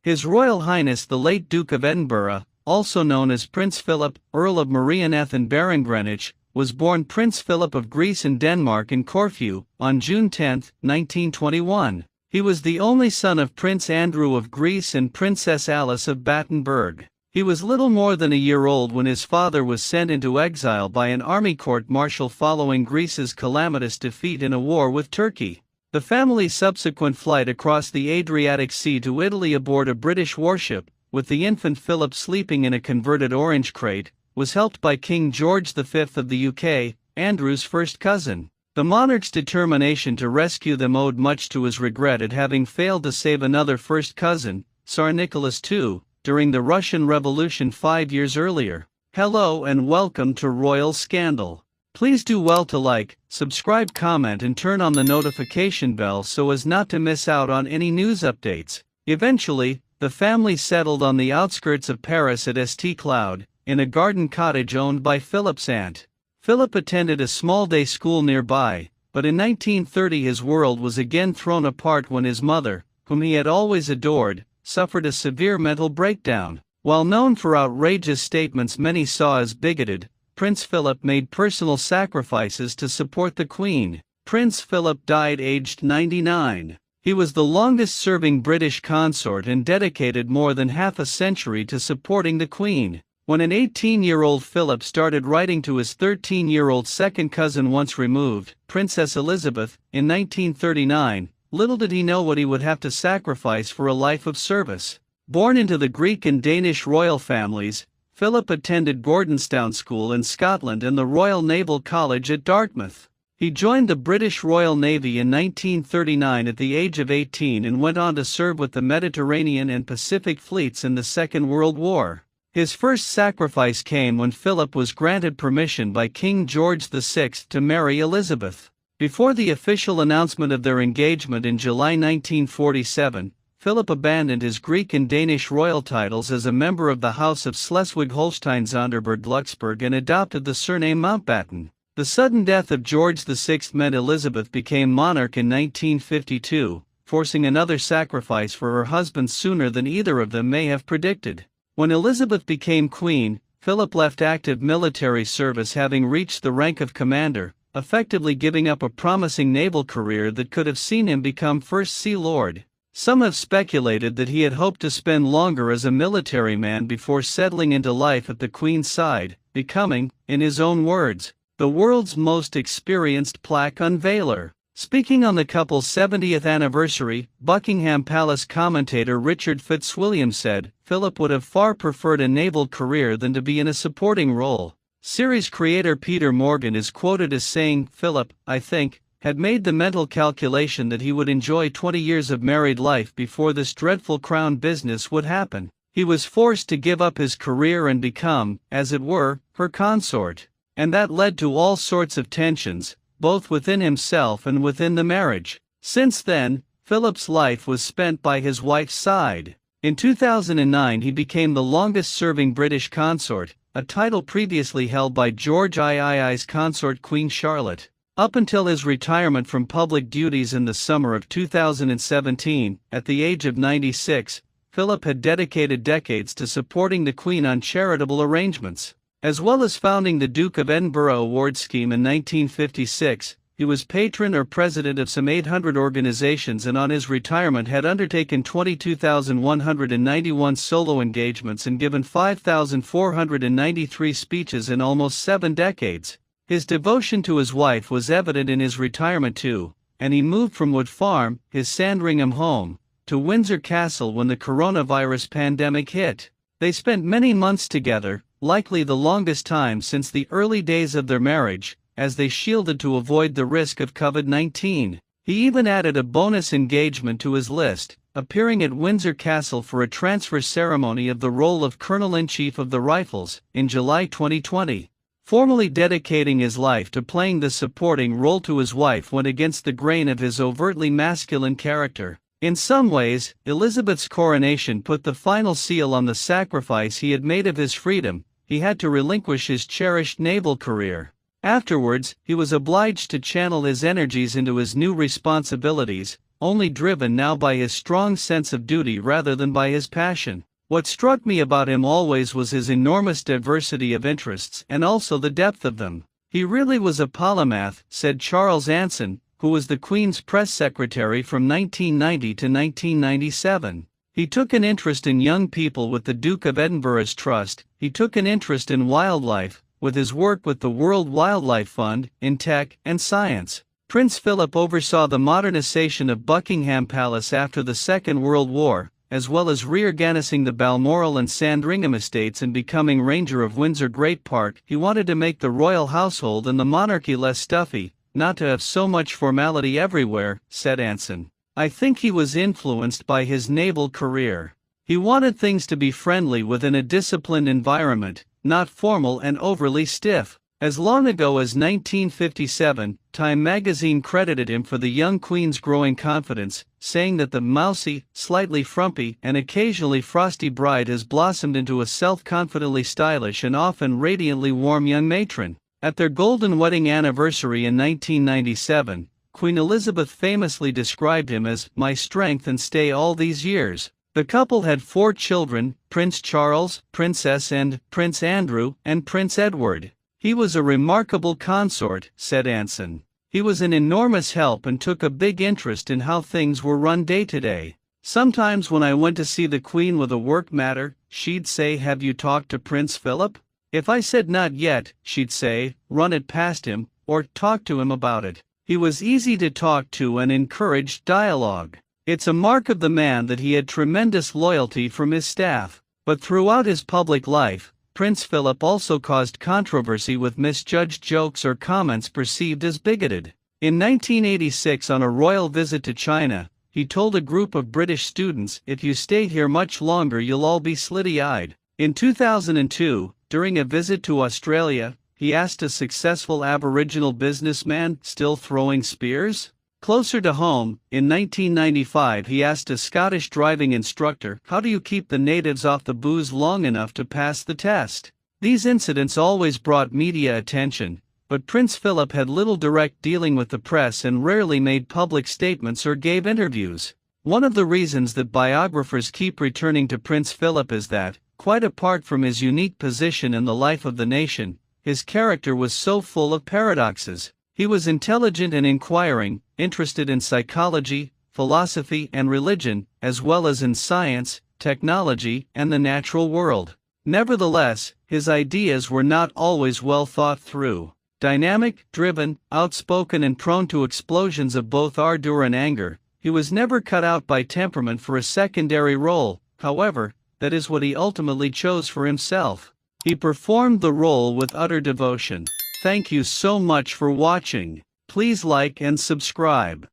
His Royal Highness the late Duke of Edinburgh, also known as Prince Philip, Earl of Merioneth and Baron Greenwich, was born Prince Philip of Greece and Denmark in Corfu, on June 10, 1921. He was the only son of Prince Andrew of Greece and Princess Alice of Battenberg. He was little more than a year old when his father was sent into exile by an army court-martial following Greece's calamitous defeat in a war with Turkey. The family's subsequent flight across the Adriatic Sea to Italy aboard a British warship, with the infant Philip sleeping in a converted orange crate, was helped by King George V of the UK, Andrew's first cousin. The monarch's determination to rescue them owed much to his regret at having failed to save another first cousin, Tsar Nicholas II, during the Russian Revolution 5 years earlier. Hello and welcome to Royal Scandal. Please do well to like, subscribe, comment and turn on the notification bell so as not to miss out on any news updates. Eventually, the family settled on the outskirts of Paris at St. Cloud, in a garden cottage owned by Philip's aunt. Philip attended a small day school nearby, but in 1930 his world was again thrown apart when his mother, whom he had always adored, suffered a severe mental breakdown. While known for outrageous statements many saw as bigoted, Prince Philip made personal sacrifices to support the Queen. Prince Philip died aged 99. He was the longest-serving British consort and dedicated more than half a century to supporting the Queen. When an 18-year-old Philip started writing to his 13-year-old second cousin once removed, Princess Elizabeth, in 1939, little did he know what he would have to sacrifice for a life of service. Born into the Greek and Danish royal families, Philip attended Gordonstoun School in Scotland and the Royal Naval College at Dartmouth. He joined the British Royal Navy in 1939 at the age of 18 and went on to serve with the Mediterranean and Pacific fleets in the Second World War. His first sacrifice came when Philip was granted permission by King George VI to marry Elizabeth. Before the official announcement of their engagement in July 1947, Philip abandoned his Greek and Danish royal titles as a member of the House of Schleswig-Holstein-Sonderburg-Luxembourg and adopted the surname Mountbatten. The sudden death of George VI meant Elizabeth became monarch in 1952, forcing another sacrifice for her husband sooner than either of them may have predicted. When Elizabeth became queen, Philip left active military service having reached the rank of commander, effectively giving up a promising naval career that could have seen him become First Sea Lord. Some have speculated that he had hoped to spend longer as a military man before settling into life at the Queen's side, becoming, in his own words, the world's most experienced plaque unveiler. Speaking on the couple's 70th anniversary, Buckingham Palace commentator Richard Fitzwilliam said, "Philip would have far preferred a naval career than to be in a supporting role." Series creator Peter Morgan is quoted as saying, "Philip, I think, had made the mental calculation that he would enjoy 20 years of married life before this dreadful crown business would happen. He was forced to give up his career and become, as it were, her consort. And that led to all sorts of tensions, both within himself and within the marriage." Since then, Philip's life was spent by his wife's side. In 2009 he became the longest-serving British consort, a title previously held by George III's consort Queen Charlotte. Up until his retirement from public duties in the summer of 2017, at the age of 96, Philip had dedicated decades to supporting the Queen on charitable arrangements. As well as founding the Duke of Edinburgh Award Scheme in 1956, he was patron or president of some 800 organizations and on his retirement had undertaken 22,191 solo engagements and given 5,493 speeches in almost 7 decades. His devotion to his wife was evident in his retirement too, and he moved from Wood Farm, his Sandringham home, to Windsor Castle when the coronavirus pandemic hit. They spent many months together, likely the longest time since the early days of their marriage, as they shielded to avoid the risk of COVID-19. He even added a bonus engagement to his list, appearing at Windsor Castle for a transfer ceremony of the role of Colonel-in-Chief of the Rifles, in July 2020. Formally dedicating his life to playing the supporting role to his wife went against the grain of his overtly masculine character. In some ways, Elizabeth's coronation put the final seal on the sacrifice he had made of his freedom. He had to relinquish his cherished naval career. Afterwards, he was obliged to channel his energies into his new responsibilities, only driven now by his strong sense of duty rather than by his passion. What struck me about him always was his enormous diversity of interests and also the depth of them. He really was a polymath, said Charles Anson, who was the Queen's press secretary from 1990 to 1997. He took an interest in young people with the Duke of Edinburgh's trust. He took an interest in wildlife, with his work with the World Wildlife Fund, in tech and science. Prince Philip oversaw the modernization of Buckingham Palace after the Second World War, as well as reorganizing the Balmoral and Sandringham estates and becoming Ranger of Windsor Great Park. He wanted to make the royal household and the monarchy less stuffy, not to have so much formality everywhere, said Anson. I think he was influenced by his naval career. He wanted things to be friendly within a disciplined environment, not formal and overly stiff. As long ago as 1957, Time magazine credited him for the young Queen's growing confidence, saying that the mousy, slightly frumpy, and occasionally frosty bride has blossomed into a self-confidently stylish and often radiantly warm young matron. At their golden wedding anniversary in 1997, Queen Elizabeth famously described him as "my strength and stay all these years." The couple had 4 children, Prince Charles, Princess and Prince Andrew, and Prince Edward. He was a remarkable consort, said Anson. He was an enormous help and took a big interest in how things were run day to day. Sometimes when I went to see the Queen with a work matter, she'd say, "Have you talked to Prince Philip?" If I said not yet, she'd say, "Run it past him," or "Talk to him about it." He was easy to talk to and encouraged dialogue. It's a mark of the man that he had tremendous loyalty from his staff. But throughout his public life, Prince Philip also caused controversy with misjudged jokes or comments perceived as bigoted. In 1986, on a royal visit to China, he told a group of British students, "If you stay here much longer you'll all be slitty-eyed." In 2002, during a visit to Australia, he asked a successful Aboriginal businessman, "Still throwing spears?" Closer to home, in 1995 he asked a Scottish driving instructor, "How do you keep the natives off the booze long enough to pass the test?" These incidents always brought media attention, but Prince Philip had little direct dealing with the press and rarely made public statements or gave interviews. One of the reasons that biographers keep returning to Prince Philip is that, quite apart from his unique position in the life of the nation, his character was so full of paradoxes. He was intelligent and inquiring, interested in psychology, philosophy, and religion, as well as in science, technology, and the natural world. Nevertheless, his ideas were not always well thought through. Dynamic, driven, outspoken, and prone to explosions of both ardor and anger, he was never cut out by temperament for a secondary role. However, that is what he ultimately chose for himself. He performed the role with utter devotion. Thank you so much for watching. Please like and subscribe.